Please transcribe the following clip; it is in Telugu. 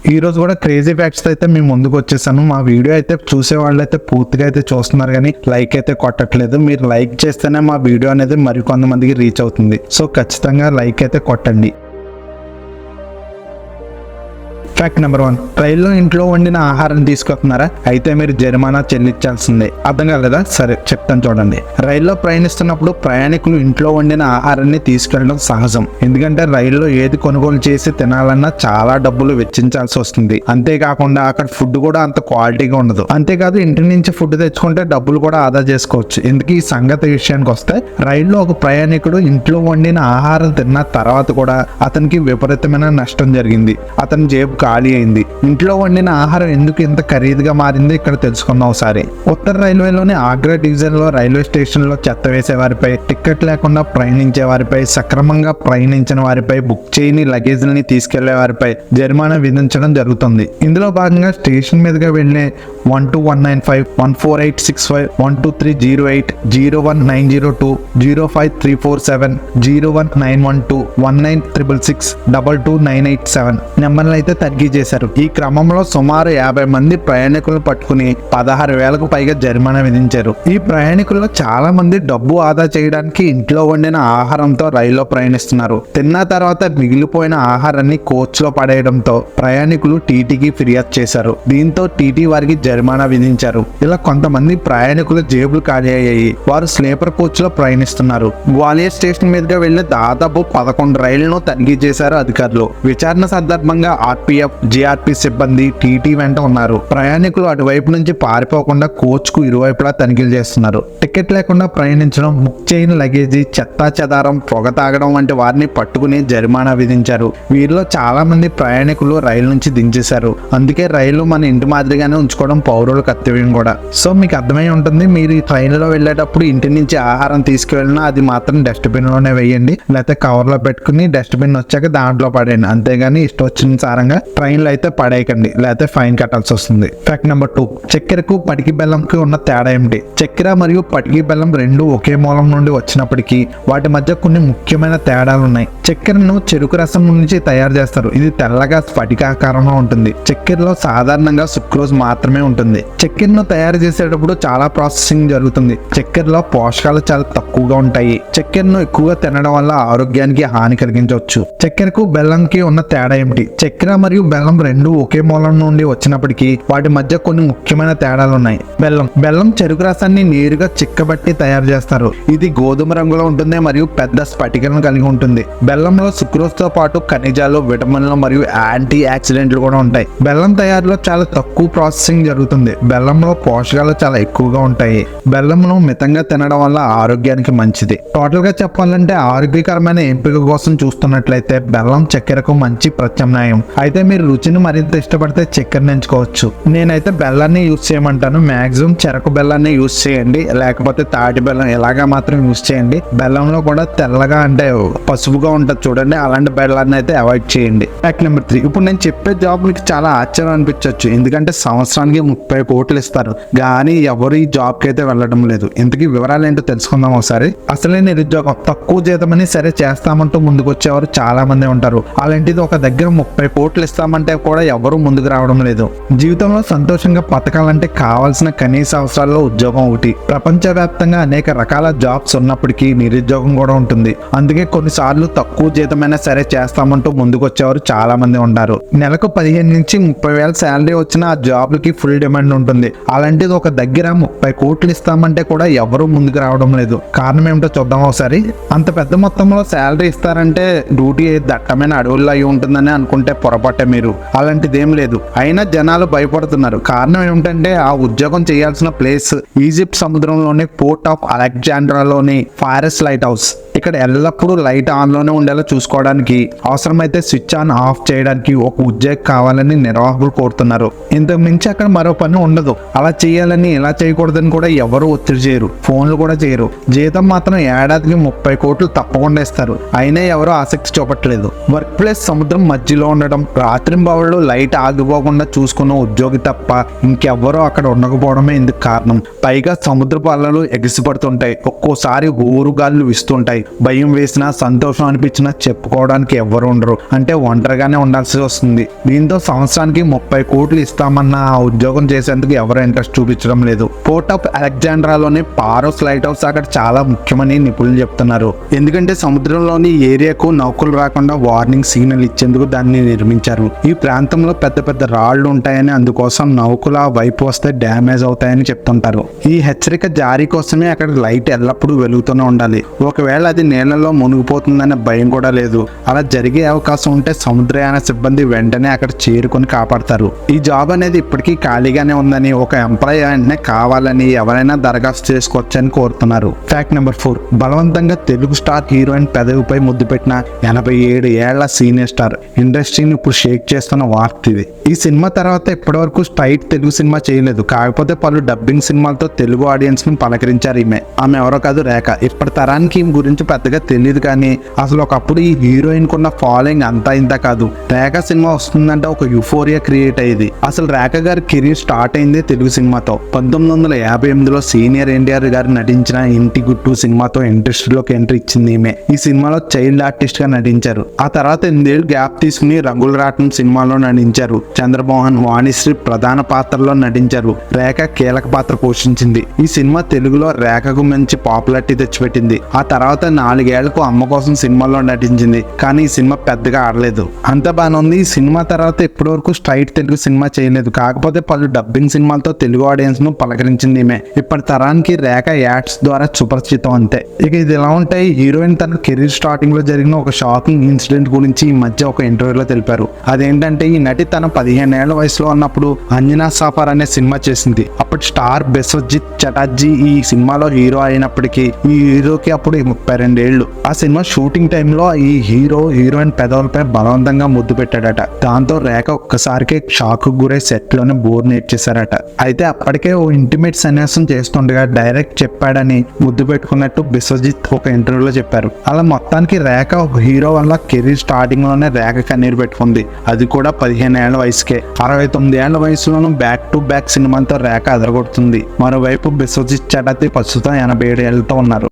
ఈ రోజు కూడా క్రేజీ ఫ్యాక్ట్స్ అయితే మేము ముందుకు వచ్చేసాను. మా వీడియో అయితే చూసే వాళ్ళు అయితే పూర్తిగా అయితే చూస్తున్నారు, కానీ లైక్ అయితే కొట్టట్లేదు. మీరు లైక్ చేస్తేనే మా వీడియో అనేది మరి కొంతమందికి రీచ్ అవుతుంది. సో ఖచ్చితంగా లైక్ అయితే కొట్టండి. ఫ్యాక్ట్ నెంబర్ 1, రైల్లో ఇంట్లో వండిన ఆహారం తీసుకొస్తున్నారా? అయితే మీరు జరిమానా చెల్లించాల్సిందే. అర్థం కాలేదా? సరే చెప్తాను చూడండి. రైల్లో ప్రయాణిస్తున్నప్పుడు ప్రయాణికులు ఇంట్లో వండిన ఆహారాన్ని తీసుకెళ్లడం సహజం. ఎందుకంటే రైల్లో ఏది కొనుగోలు చేసి తినాలన్నా చాలా డబ్బులు వెచ్చించాల్సి వస్తుంది. అంతేకాకుండా అక్కడ ఫుడ్ కూడా అంత క్వాలిటీగా ఉండదు. అంతేకాదు ఇంటి నుంచి ఫుడ్ తెచ్చుకుంటే డబ్బులు కూడా ఆదా చేసుకోవచ్చు. ఎందుకు ఈ సంగతి విషయానికి వస్తే, రైల్లో ఒక ప్రయాణికుడు ఇంట్లో వండిన ఆహారం తిన్న తర్వాత కూడా అతనికి విపరీతమైన నష్టం జరిగింది. అతని జేబు ఖాళీ అయింది. ఇంట్లో వండిన ఆహారం ఎందుకు ఇంత ఖరీదుగా మారింది ఇక్కడ తెలుసుకుందాం ఒకసారి. ఉత్తర రైల్వేలోని ఆగ్రా డివిజన్ లో రైల్వే స్టేషన్ లో చెత్త వేసే వారిపై, టికెట్ లేకుండా ప్రయాణించే వారిపై, సక్రమంగా ప్రయాణించిన వారిపై, బుక్ చేయని లగేజ్ని తీసుకెళ్లే వారిపై జరిమానా విధించడం జరుగుతుంది. ఇందులో భాగంగా స్టేషన్ మీదుగా వెళ్లే 12195, 14865, 12308, 01902, 05347, 01912, 19666, 22987 నెంబర్లు అయితే తగ్గించేశారు. ఈ క్రమంలో సుమారు 50 మంది ప్రయాణికులను పట్టుకుని 16,000కు పైగా జరిమానా విధించారు. ఈ ప్రయాణికుల్లో చాలా మంది డబ్బు ఆదా చేయడానికి ఇంట్లో వండిన ఆహారంతో రైల్లో ప్రయాణిస్తున్నారు. తిన్న తర్వాత మిగిలిపోయిన ఆహారాన్ని కోచ్ లో పడేయడంతో ప్రయాణికులు టీటీకి ఫిర్యాదు చేశారు. దీంతో టీటీ వారికి జరిమానా విధించారు. ఇలా కొంతమంది ప్రయాణికుల జేబులు ఖాళీ అయ్యాయి. వారు స్లీపర్ కోచ్ లో ప్రయాణిస్తున్నారు. గ్వాలియర్ స్టేషన్ మీదుగా వెళ్లి దాదాపు 11 రైళ్లను తనిఖీ చేశారు అధికారులు. విచారణ సందర్భంగా ఆర్పీఎఫ్, జీఆర్పీ సిబ్బంది టీటీ వెంట ఉన్నారు. ప్రయాణికులు అటువైపు నుంచి పారిపోకుండా కోచ్ కు ఇరువైపులా తనిఖీలు చేస్తున్నారు. టికెట్ లేకుండా ప్రయాణించడం, బుక్ చేయని లగేజీ, చెత్తా చెదారం, పొగ తాగడం వంటి వారిని పట్టుకుని జరిమానా విధించారు. వీరిలో చాలా మంది ప్రయాణికులు రైలు నుంచి దించేశారు. అందుకే రైలు మన ఇంటి మాదిరిగానే ఉంచుకోవడం పౌరుల కర్తవ్యం కూడా. సో మీకు అర్థమై ఉంటుంది, మీరు ఈ ట్రైన్లో వెళ్ళేటప్పుడు ఇంటి నుంచి ఆహారం తీసుకువెళ్ళినా అది మాత్రం డస్ట్బిన్ లోనే వేయండి, లేకపోతే కవర్ లో పెట్టుకుని డస్ట్బిన్ వచ్చాక దాంట్లో పడేయండి. అంతేగాని ఇష్టం వచ్చిన సారంగా ట్రైన్లో అయితే పడేయకండి, లేకపోతే ఫైన్ కట్టాల్సి వస్తుంది. ఫ్యాక్ట్ నెంబర్ 2, చక్కెరకు పటికి బెల్లంకి ఉన్న తేడా ఏమిటి? చక్కెర మరియు పటికి బెల్లం రెండు ఒకే మూలం నుండి వచ్చినప్పటికీ వాటి మధ్య కొన్ని ముఖ్యమైన తేడాలు ఉన్నాయి. చక్కెరను చెరుకు రసం నుంచి తయారు చేస్తారు. ఇది తెల్లగా స్ఫటికాకారంలో ఉంటుంది. చక్కెరలో సాధారణంగా సుక్రోజ్ మాత్రమే ఉంటుంది. చక్కెరను తయారు చేసేటప్పుడు చాలా ప్రాసెసింగ్ జరుగుతుంది. చక్కెరలో పోషకాలు చాలా తక్కువగా ఉంటాయి. చక్కెరను ఎక్కువగా తినడం వల్ల ఆరోగ్యానికి హాని కలిగించవచ్చు. చక్కెరకు బెల్లంకి ఉన్న తేడా ఏమిటి? చక్కెర మరియు బెల్లం రెండు ఒకే మూలం నుండి వచ్చినప్పటికీ వాటి మధ్య కొన్ని ముఖ్యమైన తేడాలు ఉన్నాయి. బెల్లం చెరుకు రసాన్ని నేరుగా చిక్కబట్టి తయారు చేస్తారు. ఇది గోధుమ రంగులో ఉంటుంది మరియు పెద్ద స్ఫటికలను కలిగి ఉంటుంది. బెల్లంలో సుక్రోజ్ తో పాటు ఖనిజాలు, విటమిన్లు మరియు యాంటీ ఆక్సిడెంట్లు కూడా ఉంటాయి. బెల్లం తయారీలో చాలా తక్కువ ప్రాసెసింగ్ జరుగుతుంది. బెల్లంలో పోషకాలు చాలా ఎక్కువగా ఉంటాయి. బెల్లంను మితంగా తినడం వల్ల ఆరోగ్యానికి మంచిది. టోటల్ గా చెప్పాలంటే ఆరోగ్యకరమైన ఎంపిక కోసం చూస్తున్నట్లయితే బెల్లం చక్కెరకు మంచి ప్రత్యామ్నాయం. అయితే మీరు రుచిని మరింత ఇష్టపడితే చక్కెరని ఎంచుకోవచ్చు. నేనైతే బెల్లాన్ని యూజ్ చేయమంటాను. మాక్సిమం చెరకు బెల్లాన్ని యూజ్ చేయండి, లేకపోతే తాటి బెల్లం ఇలాగా మాత్రం యూజ్ చేయండి. బెల్లంలో కూడా తెల్లగా అంటే పసుపుగా ఉంటుంది చూడండి, అలాంటి బెల్లాన్ని అయితే అవాయిడ్ చేయండి. ఫ్యాక్ట్ నెంబర్ 3, ఇప్పుడు నేను చెప్పే జాబ్ మీకు చాలా ఆశ్చర్యం అనిపించవచ్చు. ఎందుకంటే సంవత్సరానికి 30 కోట్లు ఇస్తారు, కానీ ఎవరు ఈ జాబ్ కి అయితే వెళ్ళడం లేదు. ఇంతకీ వివరాలు ఏంటో తెలుసుకుందాం ఒకసారి. అసలే నిరుద్యోగం, తక్కువ జీతమని సరే చేస్తామంటూ ముందుకు వచ్చేవారు చాలా మంది ఉంటారు. అలాంటిది ఒక దగ్గర 30 కోట్లు ఇస్తామంటే కూడా ఎవరు ముందుకు రావడం లేదు. జీవితంలో సంతోషంగా బతకాలంటే కావాల్సిన కనీస అవసరాల్లో ఉద్యోగం ఒకటి. ప్రపంచవ్యాప్తంగా అనేక రకాల జాబ్స్ ఉన్నప్పటికీ నిరుద్యోగం కూడా ఉంటుంది. అందుకే కొన్నిసార్లు తక్కువ జీతమైనా సరే చేస్తామంటూ ముందుకు వచ్చేవారు చాలా మంది ఉంటారు. నెలకు 15 నుంచి 30,000 శాలరీ వచ్చిన ఆ జాబ్లకి ఫుల్ డిమాండ్ ఉంటుంది. అలాంటిది ఒక దగ్గర 30 కోట్లు ఇస్తామంటే కూడా ఎవరు ముందుకు రావడం లేదు. కారణం ఏమిటో చూద్దాం ఒకసారి. అంత పెద్ద మొత్తంలో శాలరీ ఇస్తారంటే డ్యూటీ దట్టమైన అడవుల్లో అయి ఉంటుందని అనుకుంటే పొరపాటే మీరు. అలాంటిది ఏం లేదు. అయినా జనాలు భయపడుతున్నారు. కారణం ఏమిటంటే ఆ ఉద్యోగం చేయాల్సిన ప్లేస్ ఈజిప్ట్ సముద్రంలోని పోర్ట్ ఆఫ్ అలెగ్జాండ్రాలోని ఫారెస్ట్ లైట్ హౌస్. ఇక్కడ ఎల్లప్పుడూ లైట్ ఆన్ లోనే ఉండేలా చూసుకోవడానికి, అవసరమైతే స్విచ్ ఆన్ ఆఫ్ చేయడానికి ఒక ఉద్యోగి కావాలని నిర్వాహకులు కోరుతున్నారు. ఇంతకు మించి అక్కడ మరో పని ఉండదు. అలా చేయాలని, ఇలా చేయకూడదని కూడా ఎవరు ఒత్తిడి చేయరు, ఫోన్లు కూడా చేయరు. జీతం మాత్రం ఏడాదికి 30 కోట్లు తప్పకుండా ఇస్తారు. అయినా ఎవరో ఆసక్తి చూపట్లేదు. వర్క్ ప్లేస్ సముద్రం మధ్యలో ఉండడం, రాత్రింబవళ్ళు లైట్ ఆగిపోకుండా చూసుకున్న ఉద్యోగి తప్ప ఇంకెవ్వరూ అక్కడ ఉండకపోవడమే ఇందుకు కారణం. పైగా సముద్రపు అలలు ఎగిసిపడుతుంటాయి, ఒక్కోసారి ఊరుగాళ్ళు విస్తుంటాయి. భయం వేసినా సంతోషం అనిపించినా చెప్పుకోవడానికి ఎవ్వరు ఉండరు, అంటే ఒంటరిగానే ఉండాల్సి వస్తుంది. దీంతో సంవత్సరానికి 30 కోట్లు ఇస్తామన్న ఆ ఉద్యోగం చేసేందుకు ఎవరు ఇంట్రెస్ట్ చూపించడం లేదు. పోర్ట్ ఆఫ్ అలెగ్జాండ్రాలోని పారోస్ లైట్ హౌస్ అక్కడ చాలా ముఖ్యమని నిపుణులు చెప్తున్నారు. ఎందుకంటే సముద్రంలోని ఏరియాకు నౌకలు రాకుండా వార్నింగ్ సిగ్నల్ ఇచ్చేందుకు దాన్ని నిర్మించారు. ఈ ప్రాంతంలో పెద్ద పెద్ద రాళ్లు ఉంటాయని, అందుకోసం నౌకలు ఆ వైపు వస్తే డ్యామేజ్ అవుతాయని చెప్తుంటారు. ఈ హెచ్చరిక జారీ కోసమే అక్కడ లైట్ ఎల్లప్పుడూ వెలుగుతూనే ఉండాలి. ఒకవేళ అది నీళ్లలో మునిగిపోతుందనే భయం కూడా లేదు. అలా జరిగే అవకాశం ఉంటే సముద్రయాన సిబ్బంది వెంటనే అక్కడ చేరుకొని కాపాడతారు. ఈ జాబ్ అనేది ఇప్పటికీ ఖాళీగానే ఉందని, ఒక ఎంప్లాయీ వెంటనే కావాలని ఎవరైనా దరఖాస్తు చేసుకోవచ్చని కోరుతున్నారు. ఫ్యాక్ట్ నెంబర్ 4, బలవంతంగా తెలుగు స్టార్ హీరోయిన్ పెదవిపై ముద్దు పెట్టిన 87 ఏళ్ల సీనియర్ స్టార్. ఇండస్ట్రీని ఇప్పుడు షేక్ చేస్తున్న వార్త ఇది. ఈ సినిమా తర్వాత ఇప్పటివరకు స్ట్రైట్ తెలుగు సినిమా చేయలేదు. కాకపోతే పలు డబ్బింగ్ సినిమాలతో తెలుగు ఆడియన్స్ ని పలకరించారు ఈమె. ఆమె ఎవరో కాదు, రేఖ. ఇప్పటి తరానికి ఈమె గురించి పెద్దగా తెలియదు, కానీ అసలు ఒకప్పుడు ఈ హీరోయిన్ కున్న ఫాలోయింగ్ అంతా ఇంత కాదు. రేఖ సినిమా వస్తుందంటే ఒక యుఫోరియా క్రియేట్ అయ్యేది. అసలు రేఖ గారి కెరీర్ స్టార్ట్ అయింది తెలుగు సినిమాతో. 1958లో సీనియర్ ఎన్టీఆర్ గారు నటించిన ఇంటి గుట్టు సినిమాతో ఇండస్ట్రీలోకి ఎంట్రీ ఇచ్చింది ఈమె. ఈ సినిమాలో చైల్డ్ ఆర్టిస్ట్ గా నటించారు. ఆ తర్వాత 8 ఏళ్ళు గ్యాప్ తీసుకుని రంగుల రాట్నం సినిమాలో నటించారు. చంద్రమోహన్, వాణిశ్రీ ప్రధాన పాత్రలో నటించారు. రేఖ కీలక పాత్ర పోషించింది. ఈ సినిమా తెలుగులో రేఖకు మంచి పాపులారిటీ తెచ్చిపెట్టింది. ఆ తర్వాత 4 ఏళ్లకు అమ్మ కోసం సినిమాలో నటించింది, కానీ ఈ సినిమా పెద్దగా ఆడలేదు. అంత బాగానే ఉంది. ఈ సినిమా తర్వాత ఇప్పటి వరకు స్ట్రైట్ తెలుగు సినిమా చేయలేదు. కాకపోతే పలు డబ్బింగ్ సినిమాలతో తెలుగు ఆడియన్స్ ను పలకరించింది ఈమె. ఇప్పటి తరానికి రేఖ యాడ్స్ ద్వారా సుపరిచితం అంతే. ఇక ఇది ఎలా ఉంటాయి, హీరోయిన్ తన కెరీర్ స్టార్టింగ్ లో జరిగిన ఒక షాకింగ్ ఇన్సిడెంట్ గురించి ఈ మధ్య ఒక ఇంటర్వ్యూలో తెలిపారు. అదేంటంటే, ఈ నటి తన 15 ఏళ్ల వయసులో ఉన్నప్పుడు అంజనా సాఫర్ అనే సినిమా చేసింది. అప్పటి స్టార్ బిస్వజిత్ చటర్జీ ఈ సినిమాలో హీరో అయినప్పటికీ ఈ హీరోకి అప్పుడు 32 ఏళ్లు. ఆ సినిమా షూటింగ్ టైంలో ఈ హీరోయిన్ పెదవులపై బలవంతంగా ముద్దు పెట్టాడట. దాంతో రేఖ ఒక్కసారికే షాక్ గురై సెట్ లోనే బోర్ నేర్చేశారట. అయితే అప్పటికే ఓ ఇంటిమేట్ సన్యాసం చేస్తుండగా డైరెక్ట్ చెప్పాడని ముద్దు పెట్టుకున్నట్టు బిస్వజిత్ ఒక ఇంటర్వ్యూలో చెప్పారు. అలా మొత్తానికి రేఖ ఒక హీరో వల్ల కెరీర్ స్టార్టింగ్ లోనే రేఖ కన్నీరు పెట్టుకుంది. అది కూడా 15 ఏళ్ల వయసుకే. 69 ఏళ్ల వయసులోనూ బ్యాక్ టు బ్యాక్ సినిమాలతో రేఖ అదరగొడుతుంది. మరోవైపు బిస్వజిత్ చటర్జీ ప్రస్తుతం 87 ఏళ్లతో ఉన్నారు.